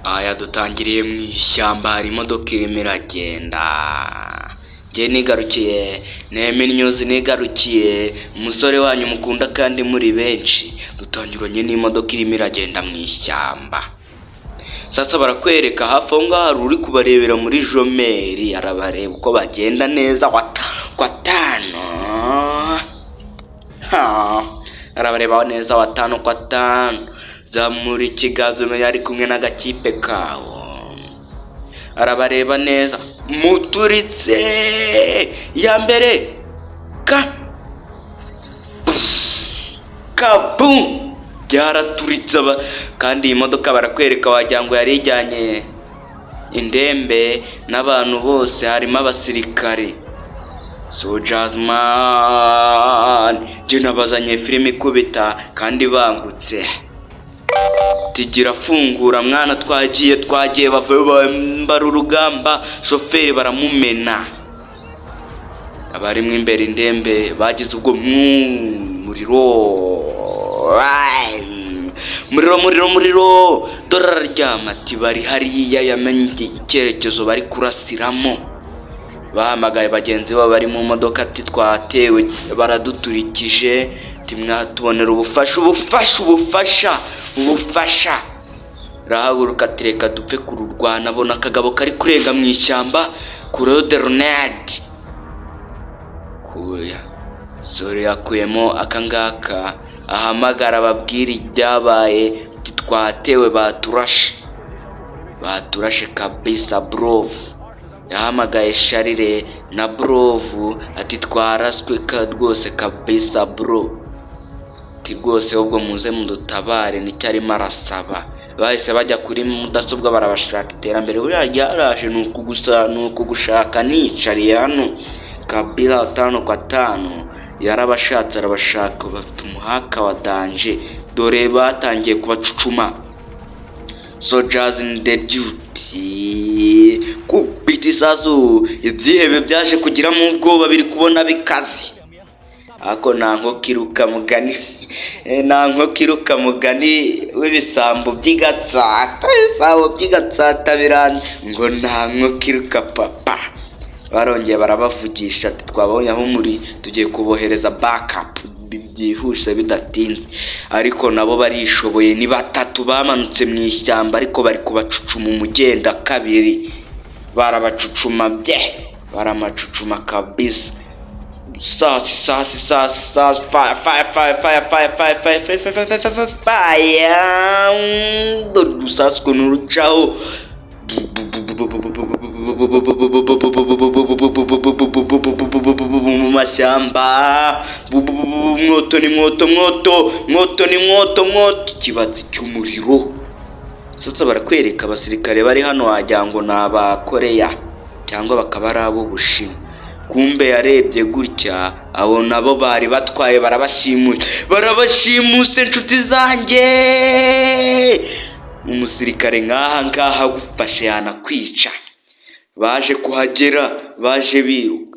Aya dutangiriye mu ishyamba, hari imodoka irimo iragenda. Njye nigarukiye Emmy News, nigarukiye umusore wanyu mukunda kandi muri benshi. Dutangiranye n'imodoka irimo iragenda mu ishyamba. Sasa barakwereka hafi aho ngaho hari uri kubarebera muri jomeri, arabareba uko bagenda neza watano. Arabareba neza watano kwa tano. Zamura ikiganza umenye ari kumwe n'agakipe kawo. Arabareba neza, muturitse ya mbere kabu byaraturitse kandi iyi modoka barakwereka wagira ngo yari ijyanye indembe n'abantu bose, harimo abasirikare. Soldiers man, jye nabazanye filime ikubita kandi bangutse. Tigira fungura mwana, twagiye bambara urugamba, shoferi baramumena. Abarimo imbere indembe bagize ubwo muriro dorara ryama ati bari hariya, yamenye icyerekezo bari kurasiramo. Bahamagaye bagenzi babo bari mu modoka ati twatewe baraduturikije, timwatubonera ubufasha. Rahaguruka tireka dupfe kururwana, abona akagabo kari kurenga mu ishyamba kuri de Ronald. Kuya sore yakuyemo akangaka, ahamagara ababwira ibyabaye, twatewe baturashe kabisa bro. Yahamagaye Sharire na Brovu ati twaraswe rwose kabisa bro. Ati rwose ubwo muze mudutabare, nicyo arimo arasaba. Bahise bajya kuri mudasobwa barabashaka iterambere, buriya ryaraje nuko gushaka nicariye hano kabila 5 kwa 5. Yarabashatse arabashaka, bafite umuhaka wa danje, dore batangiye kubacucuma. Soldiers in the duty kupita isasu, ibyihebe byaje kugira mu ubwoba, biri kubona bikaze. Ako nanko kiruka mugani w'ibisambo by'igatsata biranye ngo nanko kiruka papa. Barongeye barabavugisha ati twabonye aho muri, tugiye kubohereza backup byihuse bidatinze. Ariko nabo barishoboye, ni batatu bamanutse mu ishyamba, ariko bari kubacucuma umugenda kabiri. Baramacucuma kabisa. Sasi fire dusaswe n'urucaho mu mashyamba. Mwoto ni mwoto, ikibatsi cy'umuriro. Sasa barakwereka abasirikare bari hano wagira ngo ni Abakoreya cyangwa bakaba ari ab'Ubushinwa. Kumbe yarebye gutya abona abo bari batwaye barabashimuse inshuti zanjye. Umusirikare ngaha gufashe yanakwica. Baje kuhagera, baje biruka.